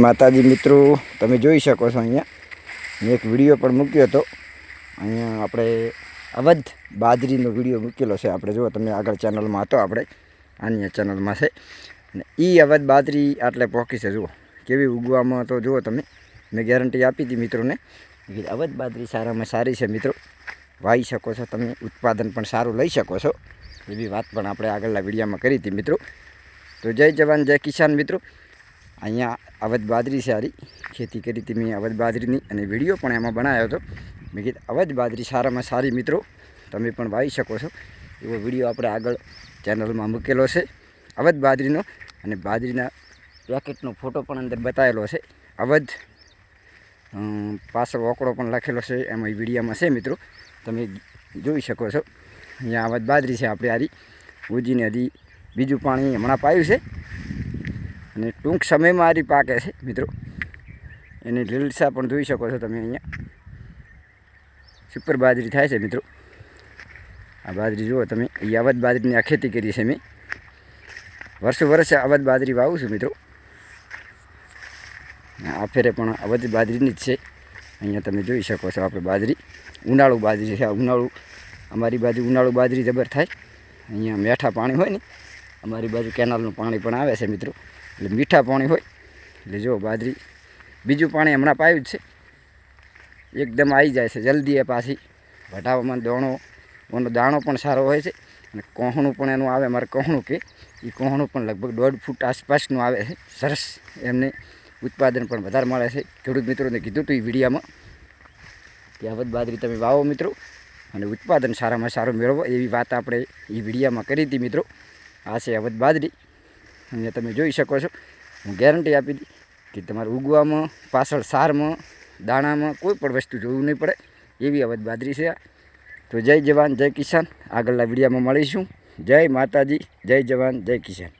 માતાજી મિત્રો, તમે જોઈ શકો છો અહીંયા મેં એક વિડીયો પણ મૂક્યો હતો. અહીંયા આપણે અવધ બાજરીનો વિડીયો મૂકેલો છે. આપણે જુઓ, તમે આગળ ચેનલમાં હતો, આપણે આની ચેનલમાં છે. અને એ અવધ બાજરી આટલે પહોંચી છે. જુઓ કેવી ઉગવામાં, તો જુઓ તમે, મેં ગેરંટી આપી હતી મિત્રોને. અવધ બાજરી સારામાં સારી છે મિત્રો, વાવી શકો છો તમે, ઉત્પાદન પણ સારું લઈ શકો છો. એવી વાત પણ આપણે આગળના વિડીયોમાં કરી હતી મિત્રો. તો જય જવાન જય કિસાન મિત્રો. અહીંયા અવધ બાજરી સારી ખેતી કરી હતી મેં અવધ બાજરીની, અને વિડીયો પણ એમાં બનાવ્યો હતો. મેં કીધું અવધ બાજરી સારામાં સારી મિત્રો, તમે પણ વાવી શકો છો. એવો વિડીયો આપણે આગળ ચેનલમાં મૂકેલો છે અવધ બાજરીનો, અને બાજરીના પેકેટનો ફોટો પણ અંદર બતાવેલો છે. અવધ પાછળ ઓકળો પણ લખેલો છે, એમાં એ વિડીયોમાં છે મિત્રો, તમે જોઈ શકો છો. અહીંયા અવધ બાજરી છે આપણે આરી ઉજીને હજી બીજું પાણી હમણાં પાયું છે, અને ટૂંક સમયમાં આરી પાકે છે મિત્રો. એની લીલસા પણ જોઈ શકો છો તમે. અહીંયા સુપર બાજરી થાય છે મિત્રો. આ બાજરી જુઓ તમે, એ અવધ બાજરીની આ ખેતી કરી છે મેં. વર્ષે અવધ બાજરી વાવું છું મિત્રો. આ ફેરે પણ અવધ બાજરીની જ છે. અહીંયા તમે જોઈ શકો છો આપણે બાજરી, ઉનાળુ બાજરી છે. ઉનાળુ અમારી બાજુ ઉનાળુ બાજરી જબર થાય. અહીંયા મીઠા પાણી હોય ને, અમારી બાજુ કેનાલનું પાણી પણ આવે છે મિત્રો, એટલે મીઠા પાણી હોય. એટલે જો બાજરી બીજું પાણી હમણાં પાયું જ છે, એકદમ આવી જાય છે જલ્દી. એ પાછી વઢાવામાં એનો દાણો પણ સારો હોય છે, અને કોહણું પણ એનું આવે. અમારે કોહણું કે એ કોહણું પણ લગભગ 1.5 ફૂટ આસપાસનું આવે છે. સરસ એમને ઉત્પાદન પણ વધારે મળે છે. ખેડૂત મિત્રોને કીધું હતું એ વિડીયામાં કે અવધ બાજરી તમે વાવો મિત્રો, અને ઉત્પાદન સારામાં સારું મેળવો. એવી વાત આપણે એ વિડીયામાં કરી હતી મિત્રો. આ છે અવધ બાજરી. અહીંયા તમે જોઈ શકો છો. હું ગેરંટી આપી હતી કે તમારે ઉગવામાં, પાછળ સારમાં, દાણામાં કોઈ પણ વસ્તુ જોવું નહીં પડે, એવી અવધ બાજરી છે આ. તો જય જવાન જય કિસાન. આગળના વિડીયામાં મળીશું. જય માતાજી, જય જવાન જય કિસાન.